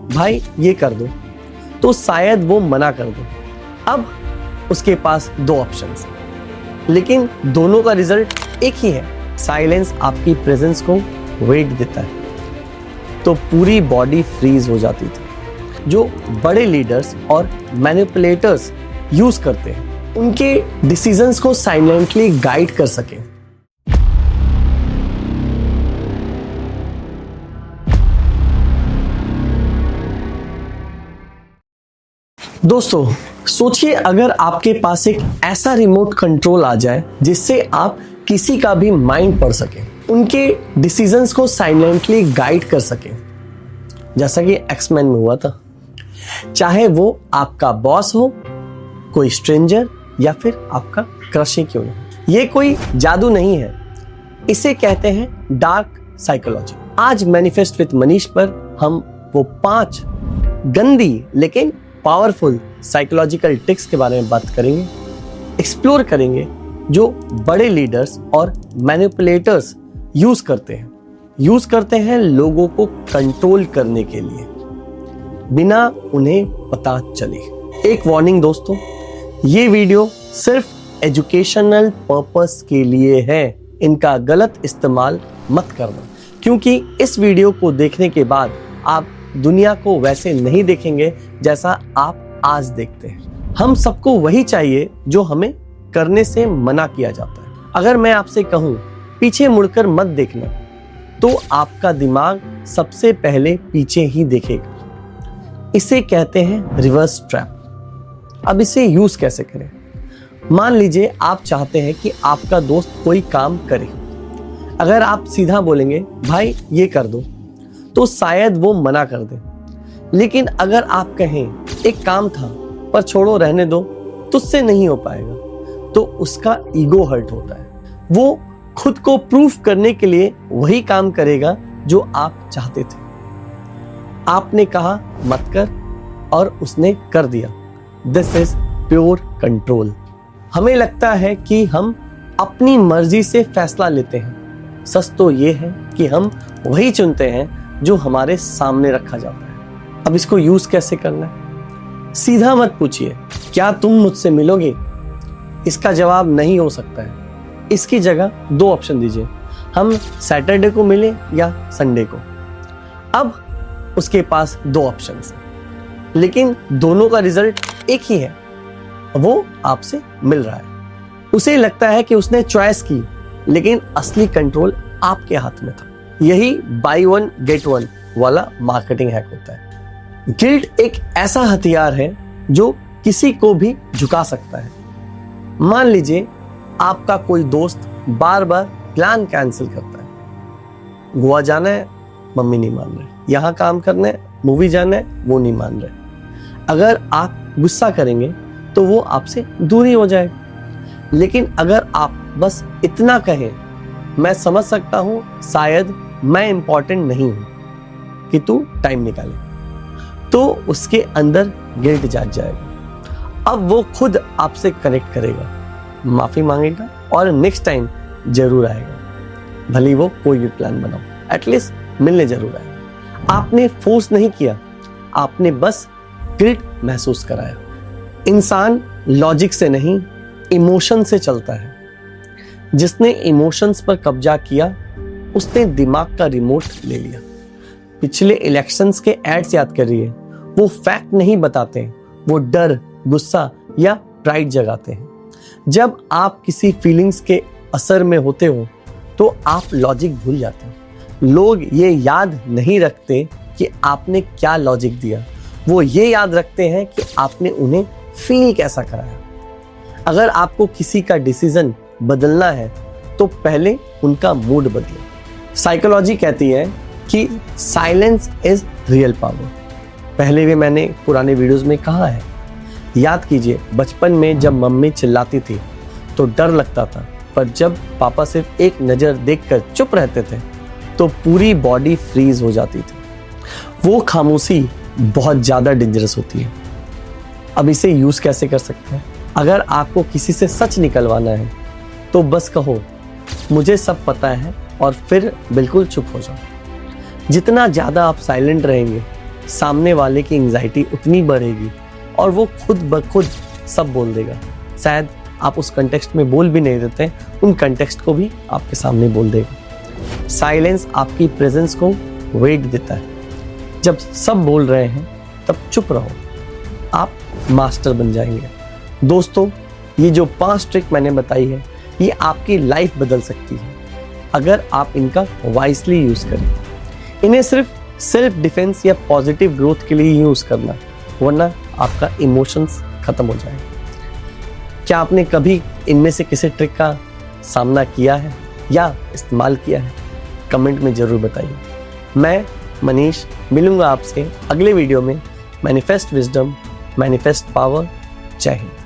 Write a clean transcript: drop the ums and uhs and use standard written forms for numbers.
भाई ये कर दो, तो शायद वो मना कर दे। अब उसके पास दो ऑप्शंस हैं, लेकिन दोनों का रिजल्ट एक ही है। साइलेंस आपकी प्रेजेंस को वेट देता है, तो पूरी बॉडी फ्रीज हो जाती थी। जो बड़े लीडर्स और मैनिपुलेटर्स यूज करते हैं, उनके डिसीजंस को साइलेंटली गाइड कर सके। दोस्तों सोचिए, अगर आपके पास एक ऐसा रिमोट कंट्रोल आ जाए जिससे आप किसी का भी माइंड पढ़ सके, उनके डिसीजंस को साइलेंटली गाइड कर सके, जैसा कि एक्समैन में हुआ था। चाहे वो आपका बॉस हो, कोई स्ट्रेंजर या फिर आपका क्रश ही क्यों ना। ये कोई जादू नहीं है, इसे कहते हैं डार्क साइकोलॉजी। आज मैनिफेस्ट विद मनीष पर हम वो 5 गंदी लेकिन पावरफुल साइकोलॉजिकल ट्रिक्स के बारे में बात करेंगे, एक्सप्लोर करेंगे, जो बड़े लीडर्स और मैनिपुलेटर्स यूज करते हैं लोगों को कंट्रोल करने के लिए, बिना उन्हें पता चले। एक वार्निंग दोस्तों, ये वीडियो सिर्फ एजुकेशनल पर्पस के लिए है, इनका गलत इस्तेमाल मत करना, क्योंकि इस वीडियो को देखने के बाद आप दुनिया को वैसे नहीं देखेंगे जैसा आप आज देखते हैं। हम सबको वही चाहिए जो हमें करने से मना किया जाता है। अगर मैं आपसे कहूं पीछे मुड़कर मत देखना, तो आपका दिमाग सबसे पहले पीछे ही देखेगा। इसे कहते हैं रिवर्स ट्रैप। अब इसे यूज कैसे करें? मान लीजिए आप चाहते हैं कि आपका दोस्त कोई काम करे। अगर आप सीधा बोलेंगे भाई ये कर दो, तो शायद वो मना कर दे। लेकिन अगर आप कहें एक काम था पर छोड़ो रहने दो, तुझसे नहीं हो पाएगा, तो उसका ईगो हर्ट होता है। वो खुद को प्रूफ करने के लिए वही काम करेगा जो आप चाहते थे। आपने कहा मत कर और उसने कर दिया। This is pure control. हमें लगता है कि हम अपनी मर्जी से फैसला लेते हैं। सच तो ये है कि हम वही चुनते हैं जो हमारे सामने रखा जाता है। अब इसको यूज कैसे करना है? सीधा मत पूछिए क्या तुम मुझसे मिलोगे, इसका जवाब नहीं हो सकता है। इसकी जगह 2 ऑप्शन दीजिए, हम सैटरडे को मिले या संडे को। अब उसके पास 2 ऑप्शंस हैं, लेकिन दोनों का रिजल्ट एक ही है, वो आपसे मिल रहा है। उसे लगता है कि उसने चॉइस की, लेकिन असली कंट्रोल आपके हाथ में था। यही बाय 1 गेट 1 वाला मार्केटिंग हैक होता है। गिल्ट एक ऐसा हथियार है जो किसी को भी झुका सकता है। मान लीजिए आपका कोई दोस्त बार बार प्लान कैंसिल करता है। गोवा जाना है, मम्मी नहीं मान रहे। यहाँ काम करना है, मूवी जाना है, वो नहीं मान रहे। अगर आप गुस्सा करेंगे तो वो आपसे दूरी हो जाएगा। लेकिन अगर आप बस इतना कहें, मैं समझ सकता हूं शायद मैं इंपॉर्टेंट नहीं हूं कि तू टाइम निकाले, तो उसके अंदर गिल्ट जाग जाएगा। अब वो खुद आपसे कनेक्ट करेगा, माफी मांगेगा और नेक्स्ट टाइम जरूर आएगा। भले वो कोई भी प्लान बनाओ, एटलीस्ट मिलने जरूर आएगा। आपने फोर्स नहीं किया, आपने बस गिल्ट महसूस कराया। इंसान लॉजिक से नहीं, इमोशन से चलता है। जिसने इमोशंस पर कब्जा किया, उसने दिमाग का रिमोट ले लिया। पिछले इलेक्शंस के एड्स याद करिए, वो फैक्ट नहीं बताते, वो डर, गुस्सा या प्राइड जगाते हैं। जब आप किसी फीलिंग्स के असर में होते हो, तो आप लॉजिक भूल जाते हैं। लोग ये याद नहीं रखते कि आपने क्या लॉजिक दिया, वो ये याद रखते हैं कि आपने उन्हें फील कैसा कराया। अगर आपको किसी का डिसीजन बदलना है, तो पहले उनका मूड बदले। साइकोलॉजी कहती है कि साइलेंस इज रियल पावर। पहले भी मैंने पुराने वीडियोस में कहा है। याद कीजिए, बचपन में जब मम्मी चिल्लाती थी तो डर लगता था, पर जब पापा सिर्फ एक नज़र देखकर चुप रहते थे तो पूरी बॉडी फ्रीज हो जाती थी। वो खामोशी बहुत ज़्यादा डेंजरस होती है। अब इसे यूज़ कैसे कर सकते हैं? अगर आपको किसी से सच निकलवाना है तो बस कहो मुझे सब पता है और फिर बिल्कुल चुप हो जाओ। जितना ज़्यादा आप साइलेंट रहेंगे, सामने वाले की एंजाइटी उतनी बढ़ेगी और वो खुद ब खुद सब बोल देगा। शायद आप उस कंटेक्स्ट में बोल भी नहीं देते, उन कंटेक्स्ट को भी आपके सामने बोल देगा। साइलेंस आपकी प्रेजेंस को वेट देता है। जब सब बोल रहे हैं तब चुप रहो, आप मास्टर बन जाएंगे। दोस्तों, ये जो 5 ट्रिक मैंने बताई है, ये आपकी लाइफ बदल सकती है अगर आप इनका वाइसली यूज़ करें। इन्हें सिर्फ सेल्फ डिफेंस या पॉजिटिव ग्रोथ के लिए यूज़ करना, वरना आपका इमोशंस खत्म हो जाएगा। क्या आपने कभी इनमें से किसी ट्रिक का सामना किया है या इस्तेमाल किया है? कमेंट में ज़रूर बताइए। मैं मनीष मिलूंगा आपसे अगले वीडियो में। Manifest wisdom, manifest power. जय हिंद।